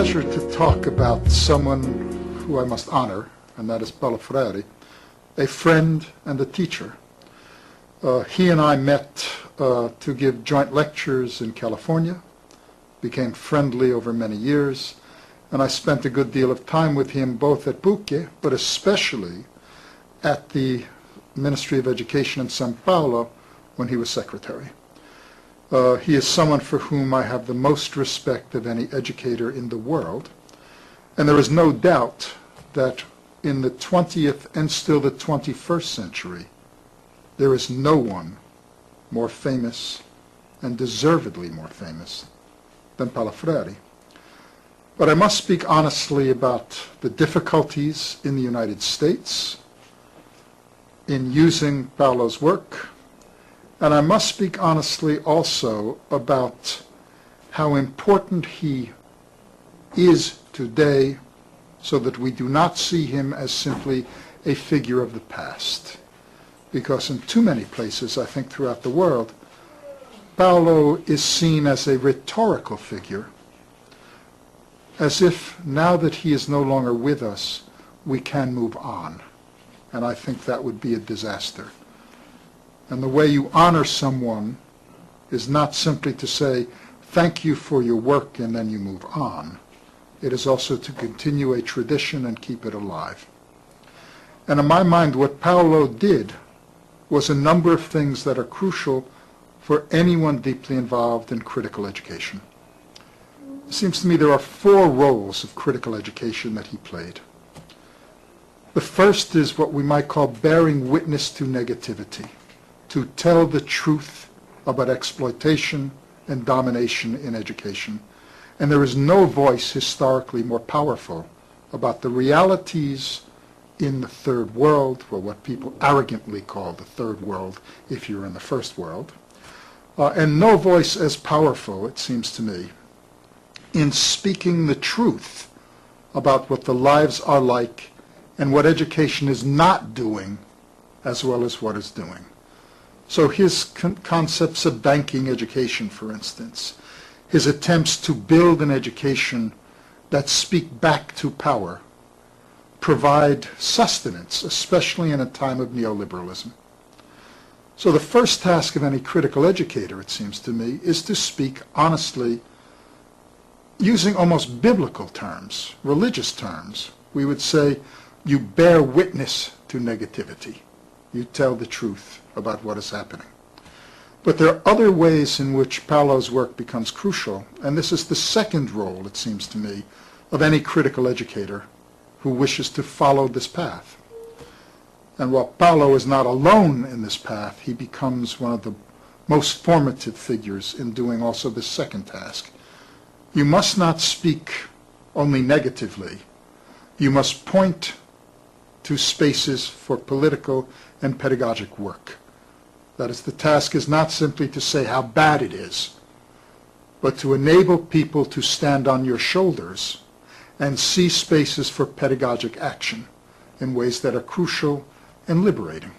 pleasure to talk about someone who I must honor, and that is Paolo Freire, a friend and a teacher. He and I met to give joint lectures in California, became friendly over many years, and I spent a good deal of time with him both at Buche, but especially at the Ministry of Education in São Paulo when he was secretary. He is someone for whom I have the most respect of any educator in the world, and there is no doubt that in the 20th and still the 21st century, there is no one more famous, and deservedly more famous, than Paolo Freire. But I must speak honestly about the difficulties in the United States in using Paolo's work, and I must speak honestly also about how important he is today, so that we do not see him as simply a figure of the past. Because in too many places, I think throughout the world, Paolo is seen as a rhetorical figure, as if now that he is no longer with us, we can move on. And I think that would be a disaster. And the way you honor someone is not simply to say, thank you for your work, and then you move on. It is also to continue a tradition and keep it alive. And in my mind, what Paolo did was a number of things that are crucial for anyone deeply involved in critical education. It seems to me there are 4 roles of critical education that he played. The first is what we might call bearing witness to negativity, to tell the truth about exploitation and domination in education. And there is no voice historically more powerful about the realities in the third world, or what people arrogantly call the third world if you're in the first world, and no voice as powerful, it seems to me, in speaking the truth about what the lives are like and what education is not doing as well as what is doing. So his concepts of banking education, for instance, his attempts to build an education that speak back to power, provide sustenance, especially in a time of neoliberalism. So the first task of any critical educator, it seems to me, is to speak honestly, using almost biblical terms, religious terms. We would say, you bear witness to negativity. You tell the truth about what is happening. But there are other ways in which Paolo's work becomes crucial, and this is the second role, it seems to me, of any critical educator who wishes to follow this path. And while Paolo is not alone in this path, he becomes one of the most formative figures in doing also this second task. You must not speak only negatively. You must point to spaces for political and pedagogic work. That is, the task is not simply to say how bad it is, but to enable people to stand on your shoulders and see spaces for pedagogic action in ways that are crucial and liberating.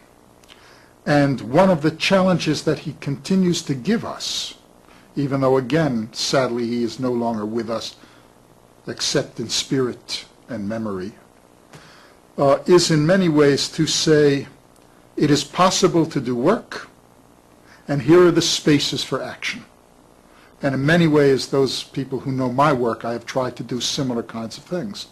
And one of the challenges that he continues to give us, even though again, sadly, he is no longer with us except in spirit and memory, is in many ways to say, it is possible to do work, and here are the spaces for action. And in many ways, those people who know my work, I have tried to do similar kinds of things,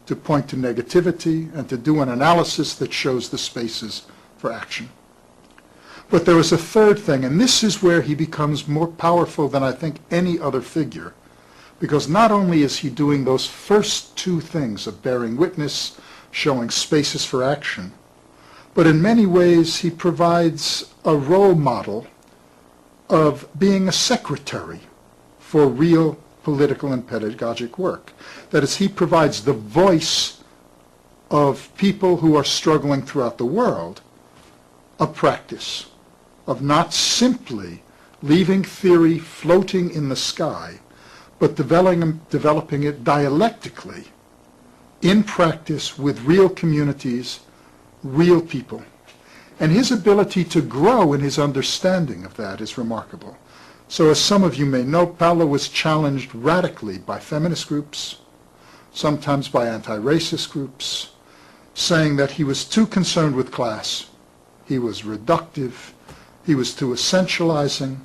to point to negativity and to do an analysis that shows the spaces for action. But there is a third thing, and this is where he becomes more powerful than I think any other figure, because not only is he doing those first 2 things of bearing witness, showing spaces for action, but in many ways he provides a role model of being a secretary for real political and pedagogic work. That is, he provides the voice of people who are struggling throughout the world, a practice of not simply leaving theory floating in the sky, but developing it dialectically in practice with real communities, real people. And his ability to grow in his understanding of that is remarkable. So as some of you may know, Paolo was challenged radically by feminist groups, sometimes by anti-racist groups, saying that he was too concerned with class, he was reductive, he was too essentializing.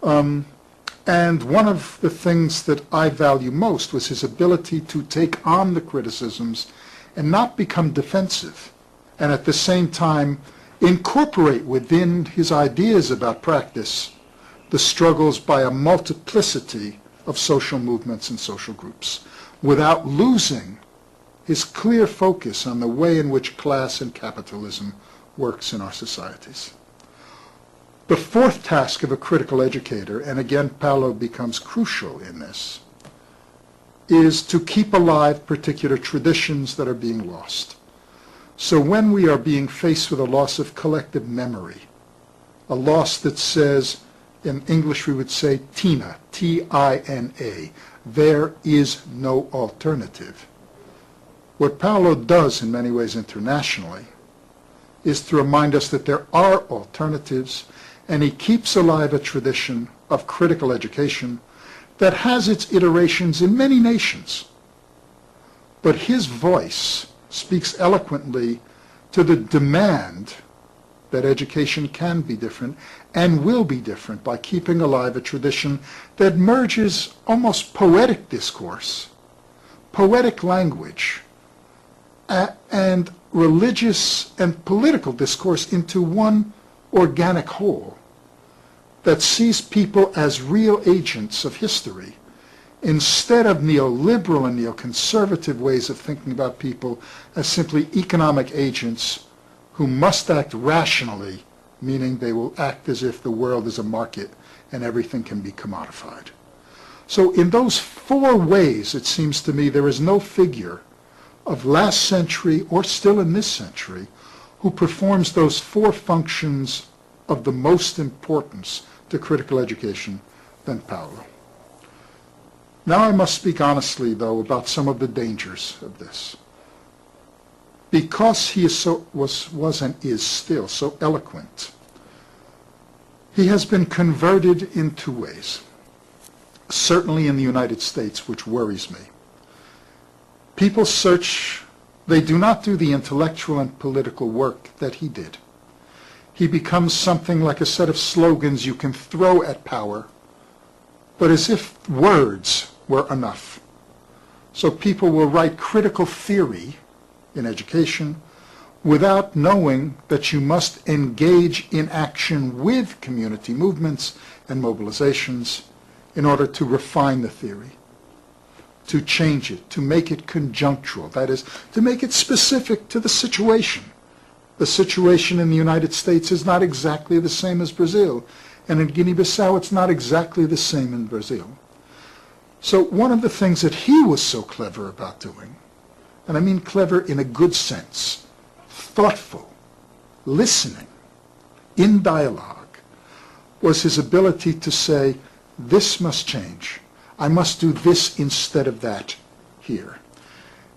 And one of the things that I value most was his ability to take on the criticisms and not become defensive, and at the same time incorporate within his ideas about practice the struggles by a multiplicity of social movements and social groups, without losing his clear focus on the way in which class and capitalism works in our societies. The fourth task of a critical educator, and again Paolo becomes crucial in this, is to keep alive particular traditions that are being lost. So when we are being faced with a loss of collective memory, a loss that says, in English we would say TINA, T-I-N-A, there is no alternative. What Paolo does in many ways internationally is to remind us that there are alternatives, and he keeps alive a tradition of critical education that has its iterations in many nations. But his voice speaks eloquently to the demand that education can be different and will be different by keeping alive a tradition that merges almost poetic discourse, poetic language, and religious and political discourse into one organic whole that sees people as real agents of history instead of neoliberal and neoconservative ways of thinking about people as simply economic agents who must act rationally, meaning they will act as if the world is a market and everything can be commodified. So in those four ways, it seems to me, there is no figure of last century or still in this century who performs those four functions of the most importance to critical education than Paolo. Now I must speak honestly, though, about some of the dangers of this. Because he was and is still so eloquent, he has been converted in two ways, certainly in the United States, which worries me. People search, they do not do the intellectual and political work that he did. He becomes something like a set of slogans you can throw at power, but as if words were enough. So people will write critical theory in education without knowing that you must engage in action with community movements and mobilizations in order to refine the theory, to change it, to make it conjunctural, that is, to make it specific to the situation. The situation in the United States is not exactly the same as Brazil, and in Guinea-Bissau it's not exactly the same in Brazil. So one of the things that he was so clever about doing, and I mean clever in a good sense, thoughtful, listening, in dialogue, was his ability to say, this must change. I must do this instead of that here.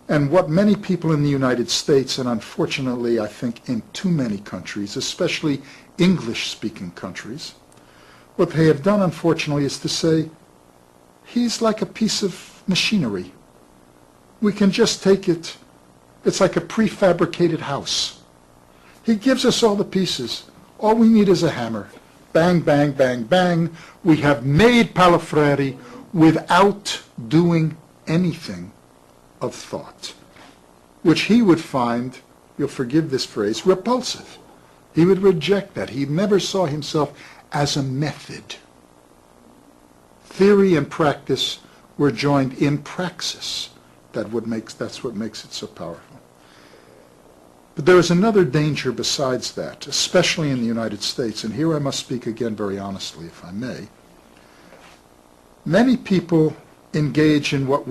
And what many people in the United States, and unfortunately I think in too many countries, especially English-speaking countries, what they have done unfortunately is to say, he's like a piece of machinery. We can just take it. It's like a prefabricated house. He gives us all the pieces. All we need is a hammer. Bang, bang, bang, bang. We have made Paulo Freire without doing anything of thought, which he would find, you'll forgive this phrase, repulsive. He would reject that. He never saw himself as a method. Theory and practice were joined in praxis. That's what makes it so powerful. But there is another danger besides that, especially in the United States, and here I must speak again very honestly, if I may. Many people engage in what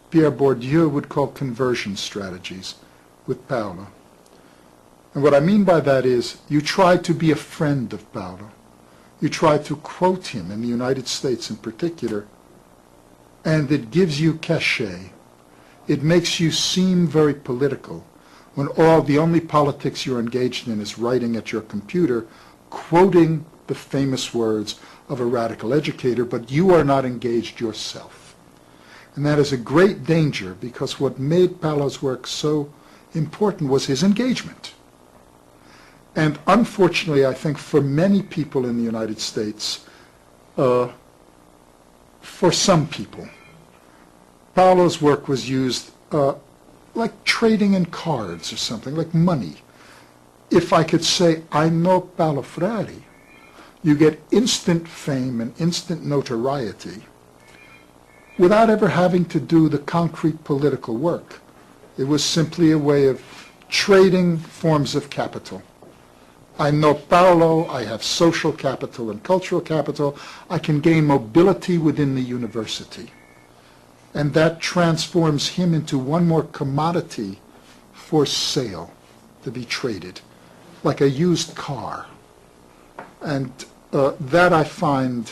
Pierre Bourdieu would call conversion strategies with Paolo. And what I mean by that is you try to be a friend of Paolo. You try to quote him in the United States in particular, and it gives you cachet. It makes you seem very political when the only politics you're engaged in is writing at your computer, quoting the famous words of a radical educator, but you are not engaged yourself. And that is a great danger, because what made Paulo's work so important was his engagement. And unfortunately, I think for many people in the United States, for some people, Paulo's work was used like trading in cards or something, like money. If I could say, I know Paulo Freire, you get instant fame and instant notoriety without ever having to do the concrete political work. It was simply a way of trading forms of capital. I know Paulo, I have social capital and cultural capital, I can gain mobility within the university. And that transforms him into one more commodity for sale, to be traded, like a used car. And that I find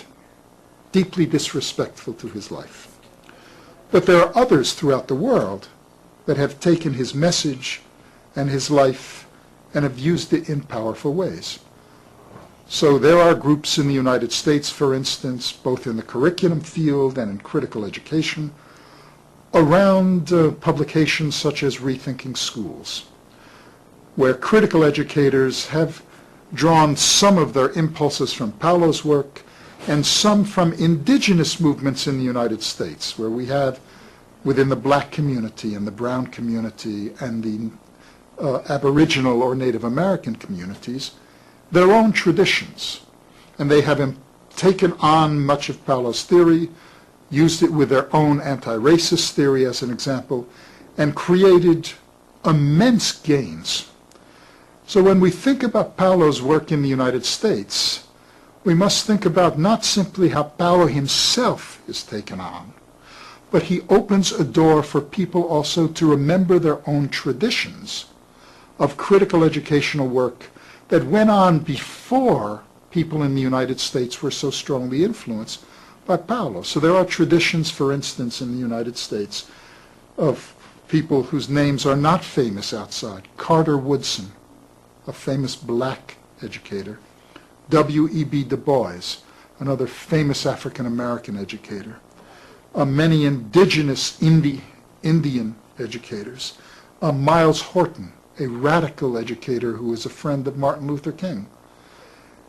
deeply disrespectful to his life. But there are others throughout the world that have taken his message and his life and have used it in powerful ways. So there are groups in the United States, for instance, both in the curriculum field and in critical education, around publications such as Rethinking Schools, where critical educators have drawn some of their impulses from Paulo's work and some from indigenous movements in the United States, where we have within the black community and the brown community and the Aboriginal or Native American communities, their own traditions. And they have taken on much of Paulo's theory, used it with their own anti-racist theory as an example, and created immense gains. So when we think about Paulo's work in the United States, we must think about not simply how Paulo himself is taken on, but he opens a door for people also to remember their own traditions of critical educational work that went on before people in the United States were so strongly influenced by Paulo. So there are traditions, for instance, in the United States of people whose names are not famous outside. Carter Woodson, a famous black educator. W.E.B. Du Bois, another famous African-American educator. Many indigenous Indian educators. Miles Horton, a radical educator who was a friend of Martin Luther King.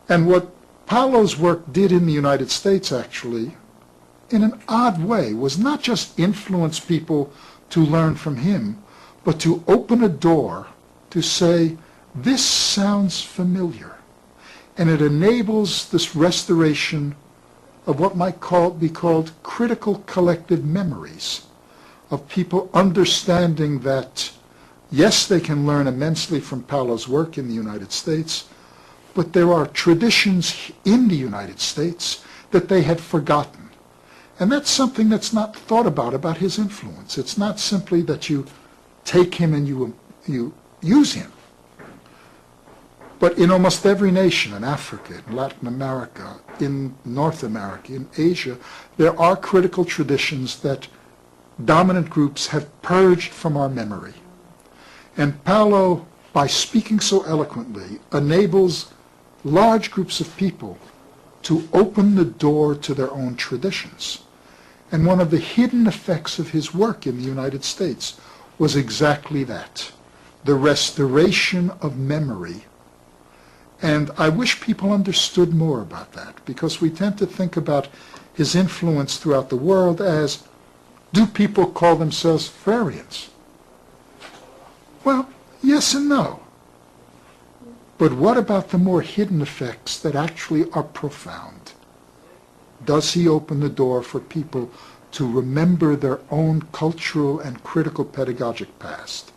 And what Paulo's work did in the United States, actually, in an odd way, was not just influence people to learn from him, but to open a door to say, this sounds familiar. And it enables this restoration of what might be called critical collective memories, of people understanding that, yes, they can learn immensely from Paulo's work in the United States, but there are traditions in the United States that they had forgotten. And that's something that's not thought about his influence. It's not simply that you take him and you use him. But in almost every nation, in Africa, in Latin America, in North America, in Asia, there are critical traditions that dominant groups have purged from our memory. And Paulo, by speaking so eloquently, enables large groups of people to open the door to their own traditions. And one of the hidden effects of his work in the United States was exactly that, the restoration of memory. And I wish people understood more about that, because we tend to think about his influence throughout the world as, do people call themselves Freireans? Well, yes and no. But what about the more hidden effects that actually are profound? Does he open the door for people to remember their own cultural and critical pedagogic past?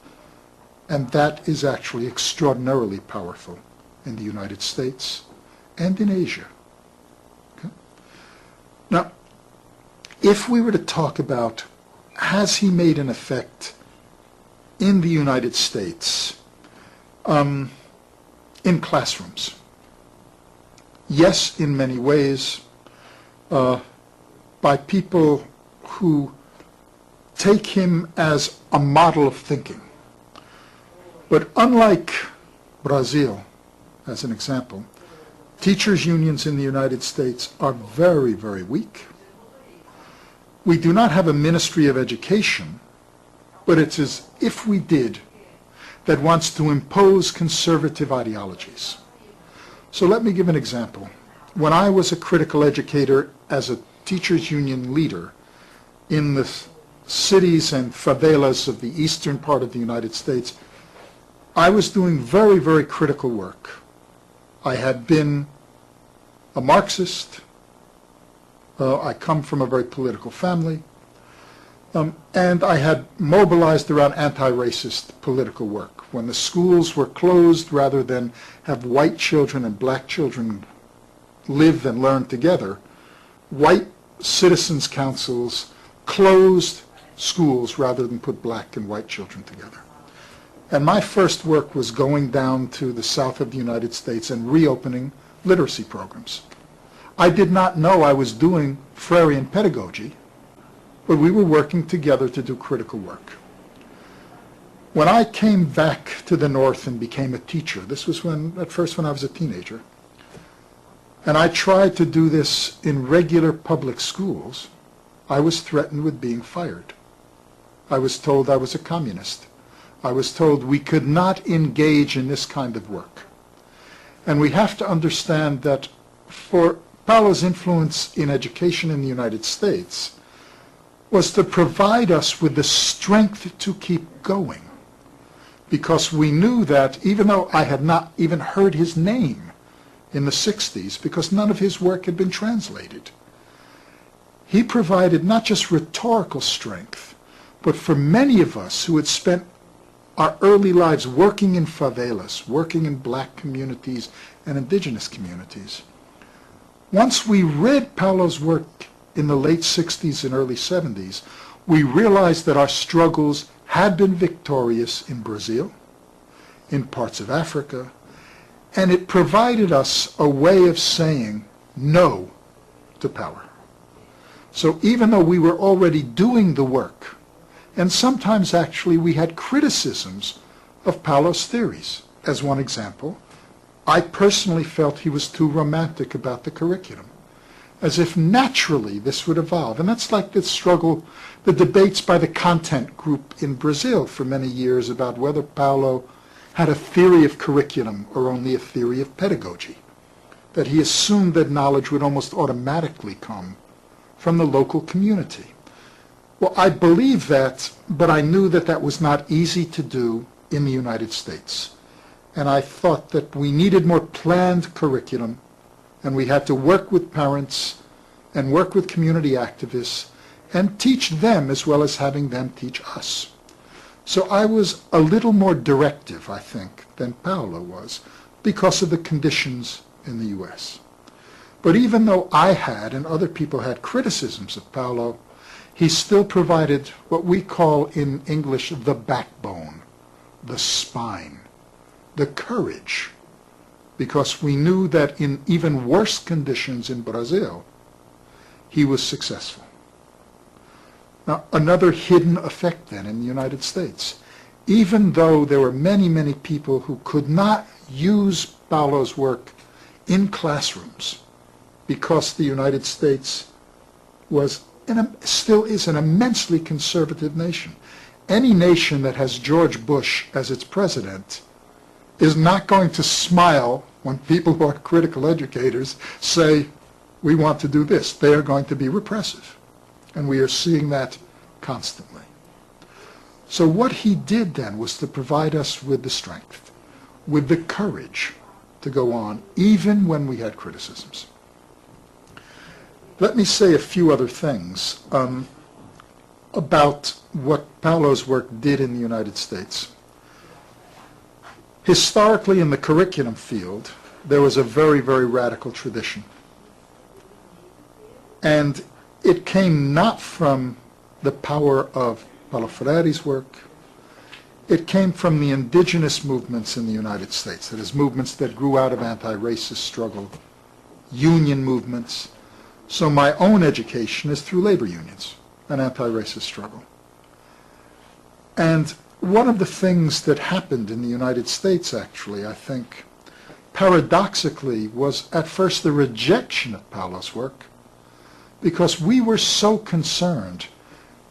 And that is actually extraordinarily powerful in the United States and in Asia. Okay? Now, if we were to talk about, has he made an effect in the United States in classrooms? Yes, in many ways, by people who take him as a model of thinking. But unlike Brazil, as an example, teachers' unions in the United States are very, very weak. We do not have a Ministry of Education, but it's as if we did, that wants to impose conservative ideologies. So let me give an example. When I was a critical educator as a teachers union leader in the cities and favelas of the eastern part of the United States, I was doing very, very critical work. I had been a Marxist. I come from a very political family. And I had mobilized around anti-racist political work. When the schools were closed, rather than have white children and black children live and learn together, white citizens' councils closed schools rather than put black and white children together. And my first work was going down to the south of the United States and reopening literacy programs. I did not know I was doing Freirean pedagogy, but we were working together to do critical work. When I came back to the North and became a teacher, this was at first when I was a teenager, and I tried to do this in regular public schools, I was threatened with being fired. I was told I was a communist. I was told we could not engage in this kind of work. And we have to understand that for Paulo's influence in education in the United States was to provide us with the strength to keep going. Because we knew that even though I had not even heard his name in the 60s, because none of his work had been translated, he provided not just rhetorical strength, but for many of us who had spent our early lives working in favelas, working in black communities and indigenous communities. Once we read Paulo's work in the late 60s and early 70s, we realized that our struggles had been victorious in Brazil, in parts of Africa, and it provided us a way of saying no to power. So even though we were already doing the work, and sometimes actually we had criticisms of Paulo's theories. As one example, I personally felt he was too romantic about the curriculum, as if naturally this would evolve. And that's like the struggle, the debates by the content group in Brazil for many years about whether Paulo had a theory of curriculum or only a theory of pedagogy, that he assumed that knowledge would almost automatically come from the local community. Well, I believe that, but I knew that that was not easy to do in the United States. And I thought that we needed more planned curriculum, and we had to work with parents and work with community activists and teach them as well as having them teach us. So I was a little more directive, I think, than Paulo was because of the conditions in the U.S. But even though I had and other people had criticisms of Paulo, he still provided what we call in English the backbone, the spine, the courage, because we knew that in even worse conditions in Brazil, he was successful. Now, another hidden effect then in the United States, even though there were many, many people who could not use Paulo's work in classrooms because the United States was still is an immensely conservative nation. Any nation that has George Bush as its president is not going to smile when people who are critical educators say, we want to do this. They are going to be repressive. And we are seeing that constantly. So what he did then was to provide us with the strength, with the courage to go on, even when we had criticisms. Let me say a few other things about what Paulo's work did in the United States. Historically, in the curriculum field, there was a very, very radical tradition. And it came not from the power of Paulo Freire's work. It came from the indigenous movements in the United States, that is, movements that grew out of anti-racist struggle, union movements. So my own education is through labor unions, an anti-racist struggle. And one of the things that happened in the United States, actually, I think, paradoxically, was at first the rejection of Paulo's work, because we were so concerned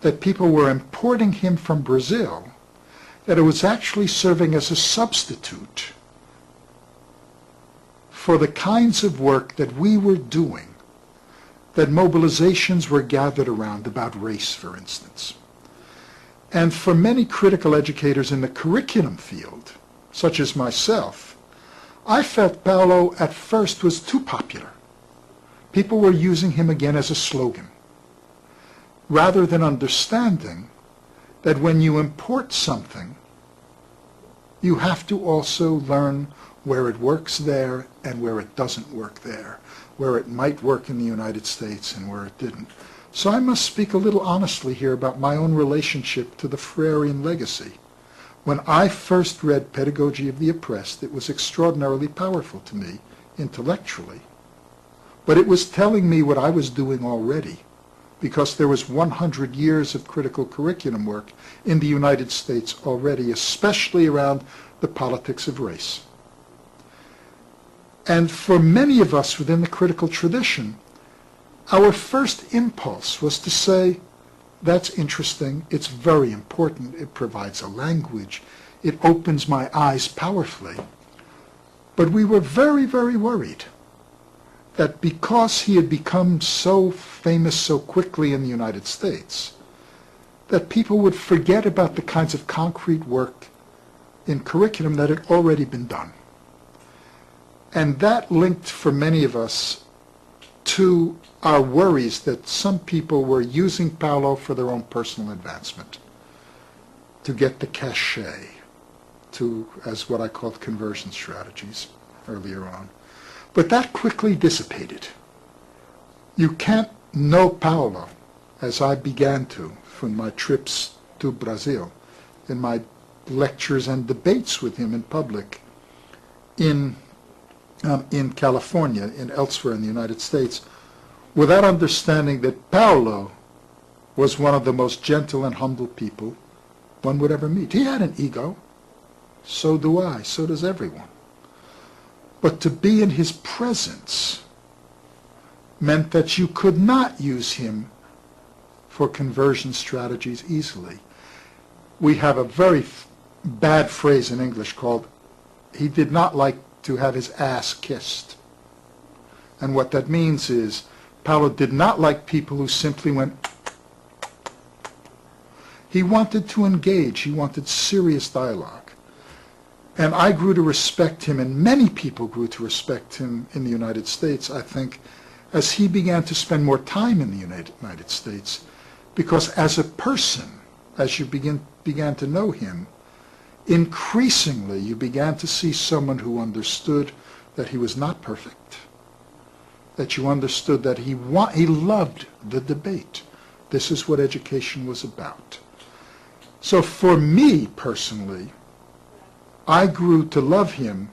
that people were importing him from Brazil that it was actually serving as a substitute for the kinds of work that we were doing, that mobilizations were gathered around about race, for instance. And for many critical educators in the curriculum field, such as myself, I felt Paulo at first was too popular. People were using him again as a slogan, rather than understanding that when you import something, you have to also learn where it works there and where it doesn't work there, where it might work in the United States and where it didn't. So I must speak a little honestly here about my own relationship to the Freirean legacy. When I first read Pedagogy of the Oppressed, it was extraordinarily powerful to me intellectually. But it was telling me what I was doing already, because there was 100 years of critical curriculum work in the United States already, especially around the politics of race. And for many of us within the critical tradition, our first impulse was to say, that's interesting, it's very important, it provides a language, it opens my eyes powerfully. But we were very, very worried that because he had become so famous so quickly in the United States, that people would forget about the kinds of concrete work in curriculum that had already been done. And that linked for many of us to our worries that some people were using Paulo for their own personal advancement, to get the cachet, as what I called conversion strategies earlier on. But that quickly dissipated. You can't know Paulo, as I began to from my trips to Brazil, in my lectures and debates with him in public in California and elsewhere in the United States, without understanding that Paulo was one of the most gentle and humble people one would ever meet. He had an ego. So do I. So does everyone. But to be in his presence meant that you could not use him for conversion strategies easily. We have a very bad phrase in English called, he did not like to have his ass kissed. And what that means is, Paulo did not like people who simply went. He wanted to engage. He wanted serious dialogue. And I grew to respect him, and many people grew to respect him in the United States, I think, as he began to spend more time in the United States. Because as a person, as you began to know him, increasingly you began to see someone who understood that he was not perfect, that you understood that he loved the debate. This is what education was about. So for me personally, I grew to love him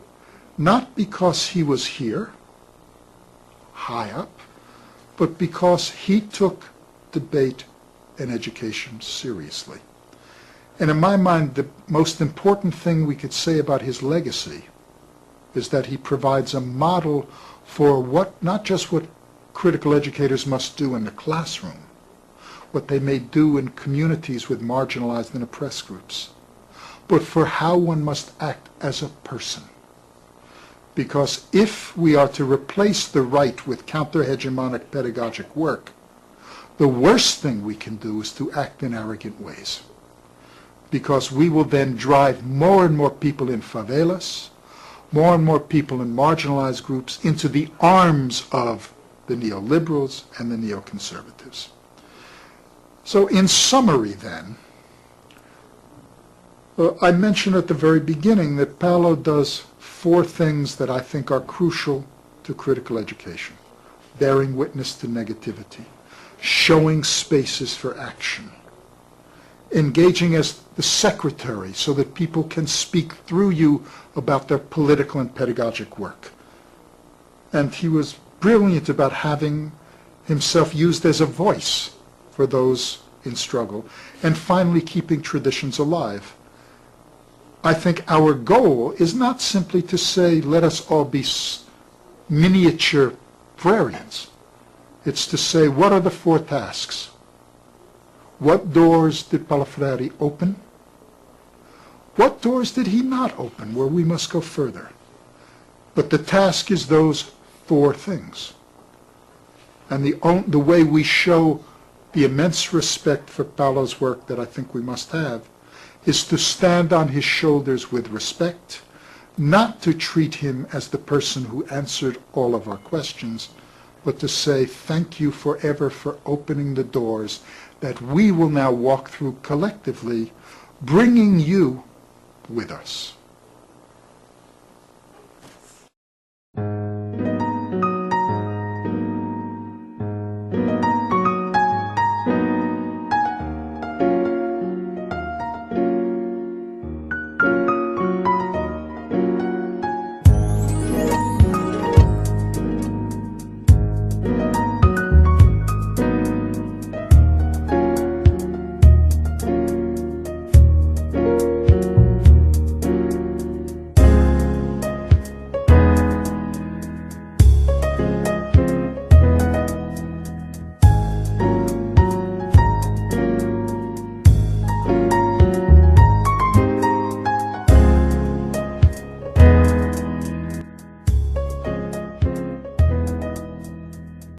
not because he was here, high up, but because he took debate and education seriously. And in my mind, the most important thing we could say about his legacy is that he provides a model for not just what critical educators must do in the classroom, what they may do in communities with marginalized and oppressed groups, but for how one must act as a person. Because if we are to replace the right with counter-hegemonic pedagogic work, the worst thing we can do is to act in arrogant ways. Because we will then drive more and more people in favelas, more and more people in marginalized groups into the arms of the neoliberals and the neoconservatives. So in summary then, I mentioned at the very beginning that Paulo does 4 things that I think are crucial to critical education: bearing witness to negativity, showing spaces for action, engaging as the secretary so that people can speak through you about their political and pedagogic work. And he was brilliant about having himself used as a voice for those in struggle, and finally keeping traditions alive. I think our goal is not simply to say, let us all be miniature Freireans. It's to say, what are the four tasks? What doors did Palafreri open? What doors did he not open where we must go further? But the task is those four things. And the way we show the immense respect for Paolo's work that I think we must have is to stand on his shoulders with respect, not to treat him as the person who answered all of our questions, but to say thank you forever for opening the doors that we will now walk through collectively, bringing you with us.